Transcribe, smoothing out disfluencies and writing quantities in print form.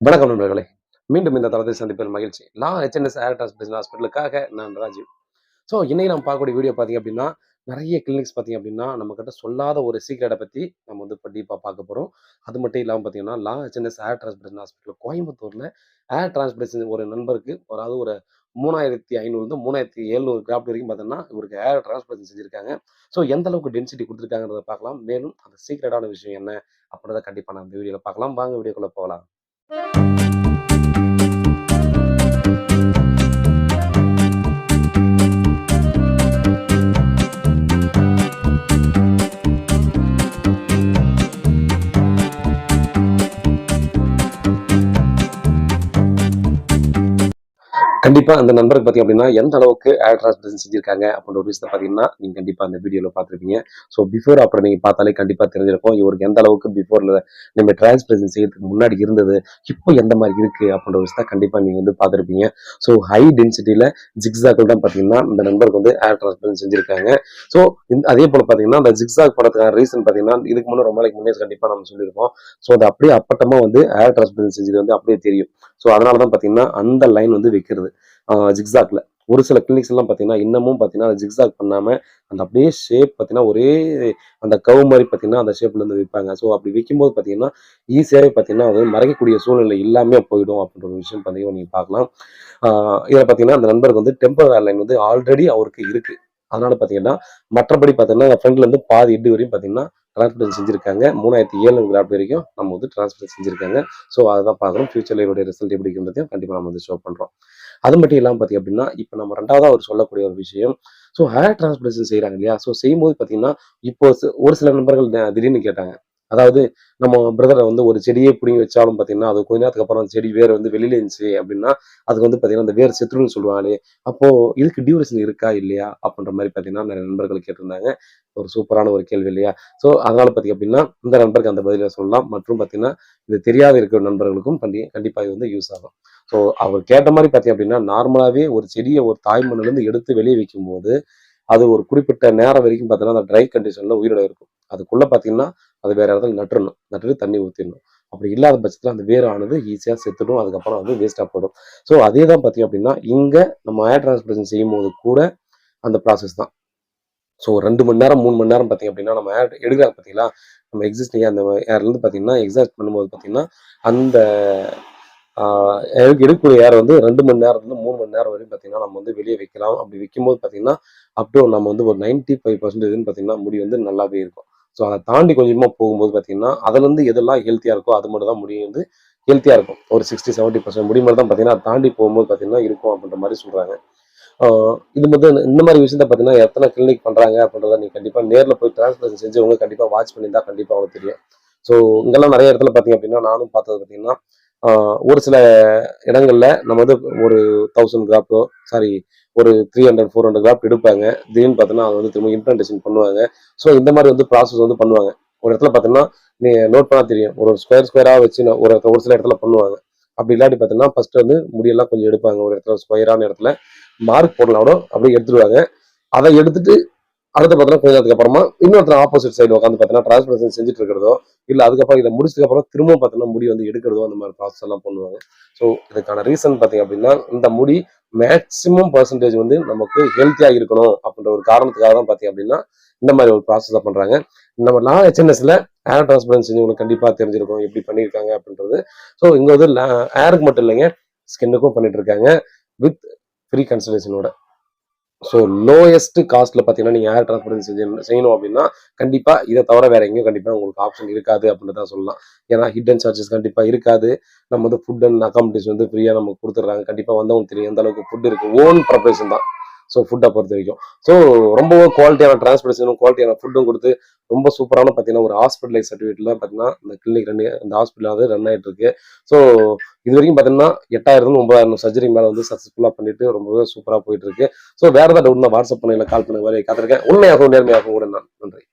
வணக்கம் நண்பர்களே. மீண்டும் இந்த தளத்தில் சந்திப்பதில் மகிழ்ச்சி. லா ஹெச்என்எஸ் ஏர் டிரான்ஸ்போர்டேஷன் ஹாஸ்பிட்டலுக்காக நான் ராஜீவ். ஸோ இன்னைக்கு நம்ம பார்க்கக்கூடிய வீடியோ பார்த்தீங்க அப்படின்னா, நெறைய கிளினிக்ஸ் பார்த்தீங்க அப்படின்னா, நம்மகிட்ட சொல்லாத ஒரு சீக்ரெட்ட பத்தி நம்ம வந்து இப்ப டீப்பா பார்க்க போறோம். அது மட்டும் இல்லாம பார்த்தீங்கன்னா, லா ஹெச்என்எஸ் ஏர் டிரான்ஸ்போர்டேஷன் ஹாஸ்பிட்டல் கோயம்புத்தூர்ல ஏர் டிரான்ஸ்போர்டேஷன் ஒரு நண்பருக்கு அதாவது ஒரு 3500 3700 கிராஃப்ட் வரைக்கும் பார்த்தீங்கன்னா, இவருக்கு ஏர் டிரான்ஸ்போர்டேஷன் செஞ்சிருக்காங்க. ஸோ எந்த அளவுக்கு டென்சிட்டி குடுத்துருக்காங்கன்றத பார்க்கலாம். மேலும் அந்த சீக்ரெட்டான விஷயம் என்ன? அப்படின்றத கண்டிப்பா நான் இந்த வீடியோல பார்க்கலாம். வாங்க வீடியோக்குள்ள போகலாம். கண்டிப்பா அந்த நண்பருக்கு பார்த்தீங்க அப்படின்னா, எந்த அளவுக்கு ஏர் டிரான்ஸ்போர்டேஷன் செஞ்சிருக்காங்க அப்படின்ற ஒரு விஷயத்த பார்த்தீங்கன்னா, நீங்க கண்டிப்பா அந்த வீடியோல பார்த்திருப்பீங்க. ஸோ பிஃபோர் ஆஃப்டர் நீங்க பார்த்தாலே கண்டிப்பா தெரிஞ்சிருக்கும். இவருக்கு எந்த அளவுக்கு பிஃபோர்ல நம்ம டிரான்ஸ்போர்டேஷன் செய்யறதுக்கு முன்னாடி இருந்தது, இப்போ எந்த மாரி இருக்கு அப்படின்ற விஷயத்த கண்டிப்பா நீங்க வந்து பார்த்திருப்பீங்க. ஸோ ஹை டென்சிட்டில ஜிக்ஸாக்ல தான் பார்த்தீங்கன்னா, இந்த நண்பருக்கு வந்து ஏர் டிரான்ஸ்போர்டேஷன் செஞ்சிருக்காங்க. ஸோ அதே போல பார்த்தீங்கன்னா, அந்த ஜிக்ஸாக் படத்துக்கான ரீசன் பார்த்தீங்கன்னா, இதுக்கு முன்னாடி ரொம்ப நாளைக்கு முன்னே கண்டிப்பா நம்ம சொல்லியிருப்போம். ஸோ அது அப்படியே அப்பட்டமா வந்து ஏர் டிரான்ஸ்போர்டேஷன் செஞ்சது வந்து அப்படியே தெரியும். ஸோ அதனால தான் பார்த்தீங்கன்னா, அந்த லைன் வந்து வைக்கிறது. ஜிக்ஸாக்ல. ஒரு சில கிளினிக்ஸ் எல்லாம் பார்த்தீங்கன்னா, இன்னமும் பார்த்தீங்கன்னா, ஜிக்ஸாக் பண்ணாம அந்த அப்படியே ஷேப் பார்த்தீங்கன்னா, ஒரே அந்த கர்வ் மாரி பார்த்தீங்கன்னா, அந்த ஷேப்ல இருந்து வைப்பாங்க. ஸோ அப்படி வைக்கும்போது பார்த்தீங்கன்னா, ஈஸியாவே பார்த்தீங்கன்னா, அது மறைக்கக்கூடிய சூழ்நிலை இல்லாம போயிடும் அப்படின்ற ஒரு விஷயம் பார்த்தீங்கன்னா நீங்க பார்க்கலாம். ஆ இதில பார்த்தீங்கன்னா, அந்த நண்பருக்கு வந்து டெம்பரரி ஏர்லைன் வந்து ஆல்ரெடி அவருக்கு இருக்கு. அதனால பார்த்தீங்கன்னா, மற்றபடி பார்த்தீங்கன்னா, ஃப்ரண்ட்ல இருந்து பாதி ஹெட் வரையும் பார்த்தீங்கன்னா, டிரான்ஸ்போர்டேஷன் செஞ்சிருக்காங்க. 3700 கிராஃப்ட் வரைக்கும் நம்ம வந்து டிரான்ஸ்போர்ட் செஞ்சிருக்காங்க. ஸோ அததான் பார்க்குறோம். ஃபியூச்சர்ல இதோட ரிசல்ட் எப்படி இருக்குன்றதையும் கண்டிப்பா நம்ம வந்து ஷோ பண்றோம். அது மட்டும் இல்லாம பார்த்தீங்க அப்படின்னா, இப்ப நம்ம 2வதா அவர் சொல்லக்கூடிய ஒரு விஷயம். ஸோ ஹேர் டிரான்ஸ்பிளேஷன் செய்றாங்க இல்லையா? ஸோ செய்யும்போது பார்த்தீங்கன்னா, இப்போ ஒரு சில நண்பர்கள் திடீர்னு கேட்டாங்க. அதாவது நம்ம பிரதர வந்து ஒரு செடியே புடுங்கி வச்சாலும் பார்த்தீங்கன்னா, அது கொஞ்ச நேரத்துக்கு அப்புறம் அந்த செடி வேர் வந்து வெளியில இருந்துச்சு அப்படின்னா, அதுக்கு வந்து பார்த்தீங்கன்னா, அந்த வேர் செத்துரும்னு சொல்லுவாங்களே! அப்போ இதுக்கு டியூரேஷன் இருக்கா? இல்லையா? அப்படின்ற மாரி பார்த்தீங்கன்னா, நெறைய நண்பர்கள் கேட்டிருந்தாங்க. ஒரு சூப்பரான ஒரு கேள்வி இல்லையா? ஸோ அதனால பார்த்தீங்க அப்படின்னா, இந்த நண்பருக்கு அந்த பதில சொல்லலாம். மற்றும் பார்த்தீங்கன்னா, இது தெரியாத இருக்கிற நண்பர்களுக்கும் கண்டிப்பா இது வந்து யூஸ் ஆகும். ஸோ அவர் கேட்ட மாரி பார்த்தீங்க அப்படின்னா, நார்மலாவே ஒரு செடிய ஒரு தாய் மண்ணுலருந்து எடுத்து வெளிய வைக்கும்போது, அது ஒரு குறிப்பிட்ட நேரம் வரைக்கும் பார்த்தீங்கன்னா, அந்த ட்ரை கண்டிஷன்ல உயிரோட இருக்கும். அதுக்குள்ள பார்த்தீங்கன்னா, அது வேற இடத்துல நட்டுறணும். நட்டுட்டு தண்ணி ஊத்திறணும். அப்படி இல்லாத பட்சத்தில அந்த வேர் ஆனது ஈஸியா செத்துடும். அதுக்கப்புறம் வந்து வேஸ்ட்டா போயிடும். ஸோ அதே தான் பார்த்தீங்க அப்படின்னா, இங்க நம்ம ஏர் டிரான்ஸ்பிளேஷன் செய்யும்போது கூட அந்த ப்ராசஸ் தான். ஸோ 2 மணி நேரம், 3 மணி நேரம் பார்த்தீங்க அப்படின்னா, நம்ம ஏர் எடுக்குறாங்க பார்த்தீங்களா? நம்ம எக்ஸிஸ்டிங் அந்த ஏர்லருந்து பார்த்தீங்கன்னா, எக்ஸாஸ்ட் பண்ணும்போது பார்த்தீங்கன்னா, அந்த ஆ எடுக்கக்கூடிய ஏர் வந்து 2 மணி நேரத்துலருந்து 3 மணி நேரம் வரையும் பார்த்தீங்கன்னா, நம்ம வந்து வெளிய வைக்கலாம். அப்படி வைக்கும்போது பார்த்தீங்கன்னா, அப் டூ நம்ம வந்து ஒரு 95% பார்த்தீங்கன்னா, முடி வந்து நல்லாவே இருக்கும். ஸோ அத தாண்டி கொஞ்சமா போகும்போது பார்த்தீங்கன்னா, அதுலருந்து எதெல்லாம் ஹெல்த்தியா இருக்கோ, அது மட்டும் தான் முடி வந்து ஹெல்த்தியா இருக்கும். ஒரு 60, 70% முடி மட்டும் தான் பார்த்தீங்கன்னா, அத தாண்டி போகும்போது பார்த்தீங்கன்னா இருக்கும் அப்படின்ற மாரி சொல்றாங்க. ஆ இது மட்டும் இந்த மாரி விஷயத்த பார்த்தீங்கன்னா, எத்தன கிளினிக் பண்றாங்க அப்படின்றத நீங்க கண்டிப்பா நேர்ல போய் டிரான்ஸ்பிளேஷன் செஞ்சவங்க கண்டிப்பா வாட்ச் பண்ணியிருந்தா கண்டிப்பா உங்களுக்கு தெரியும். ஸோ இங்கெல்லாம் நெறைய இடத்துல பார்த்தீங்க அப்படின்னா, நானும் பார்த்தது பார்த்தீங்கன்னா, ஆ ஒரு சில இடங்கள்ல நம்ம வந்து ஒரு 1000 கிராஃப்டோ சாரி ஒரு 300, 400 கிராஃப்ட் எடுப்பாங்க. திடீர்னு பார்த்தோன்னா, அத வந்து திரும்ப இம்ப்ளான்டேஷன் பண்ணுவாங்க. ஸோ இந்த மாரி வந்து ப்ராசஸ் வந்து பண்ணுவாங்க. ஒரு இடத்துல பார்த்தீங்கன்னா, நீங்க நோட் பண்ணா தெரியும். ஒரு ஸ்கொயரா வச்சு ஒரு சில இடத்துல பண்ணுவாங்க. அப்படி இல்லாட்டி பார்த்தீங்கன்னா, ஃபர்ஸ்ட் வந்து முடியெல்லாம் கொஞ்சம் எடுப்பாங்க. ஒரு இடத்துல ஸ்கொயரான இடத்துல மார்க் போடலாம் கூட அப்படியே எடுத்துருவாங்க. அத எடுத்துட்டு அடுத்து பார்த்தீங்கன்னா, கொஞ்ச நேரத்துக்கு அப்புறமா இன்னொருத்தர் ஆப்போசிட் சைடு உட்காந்து பார்த்தீங்கன்னா, டிரான்ஸ்பிளேஷன் செஞ்சுட்டு இருக்கிறதோ, இல்ல அதுக்கப்புறம் இத முடிச்சதுக்கு அப்புறம் திரும்பவும் பார்த்தீங்கன்னா, முடி வந்து எடுக்கிறதோ அந்த மாரி ப்ராசஸ் எல்லாம் பண்ணுவாங்க. ஸோ இதுக்கான ரீசன் பார்த்தீங்க அப்படின்னா, இந்த முடி மேக்ஸிமம் பெர்சன்டேஜ் வந்து நமக்கு ஹெல்த்தியா இருக்கணும் அப்படின்ற ஒரு காரணத்துக்காக தான் பார்த்தீங்க அப்படின்னா, இந்த மாரி ஒரு ப்ராசஸ பண்றாங்க. நம்ம ஹெச்என்எஸ்ல ஏர் டிரான்ஸ்பிளன்ட் செஞ்சவங்களுக்கு கண்டிப்பா தெரிஞ்சிருக்கும். எப்படி பண்ணியிருக்காங்க அப்படின்றது. ஸோ இங்க வந்து ஏருக்கு மட்டும் இல்லைங்க, ஸ்கின்னுக்கும் பண்ணிட்டு இருக்காங்க. வித் ஃப்ரீ கன்சல்டேஷனோட. ஸோ லோயஸ்ட் காஸ்ட்ல பார்த்தீங்கன்னா, நீங்க ஏர் டிரான்ஸ்போர்ட் செய்யணும் அப்படின்னா, கண்டிப்பா இத தவிர வேற எங்கேயும் கண்டிப்பா உங்களுக்கு ஆப்ஷன் இருக்காது அப்படின்னு தான் சொல்லலாம். ஏன்னா ஹிட்டன் சார்ஜஸ் கண்டிப்பா இருக்காது. நம்ம வந்து ஃபுட் அண்ட் அக்காமடேஷன் வந்து ஃப்ரீயா நமக்கு குடுத்துடுறாங்க. கண்டிப்பா வந்தவங்களுக்கு தெரியும் எந்த அளவுக்கு ஃபுட் இருக்கு. ஓன் ப்ரிப்பரேஷன் தான். ஸோ ஃபுட்ட பொறுத்தவரைக்கும். ஸோ ரொம்பவும் குவாலிட்டியான டிரான்ஸ்போர்டேஷனும், குவாலிட்டியான ஃபுட்டும் குடுத்து, ரொம்ப சூப்பரான பார்த்தீங்கன்னா, ஒரு ஹாஸ்பிட்டலைஸ் சர்டிஃபிகேட்ல பார்த்தீங்கன்னா, இந்த கிளினிக் இந்த ஹாஸ்பிட்டல் வந்து ரன் ஆயிட்டு இருக்கு. ஸோ இதுவரைக்கும் பார்த்தீங்கன்னா, 8000 9,000 சர்ஜரி மேல வந்து சக்சஸ்ஃபுல்லா பண்ணிட்டு ரொம்பவே சூப்பரா போயிட்டு இருக்கு. ஸோ வேற ஏதாவது டவுட்னா வாட்ஸ்அப் பண்ணுங்க, கால் பண்ணுங்க. காத்திருக்கேன். உண்மையாகவும், நேர்மையாகவும் கூட நான். நன்றி.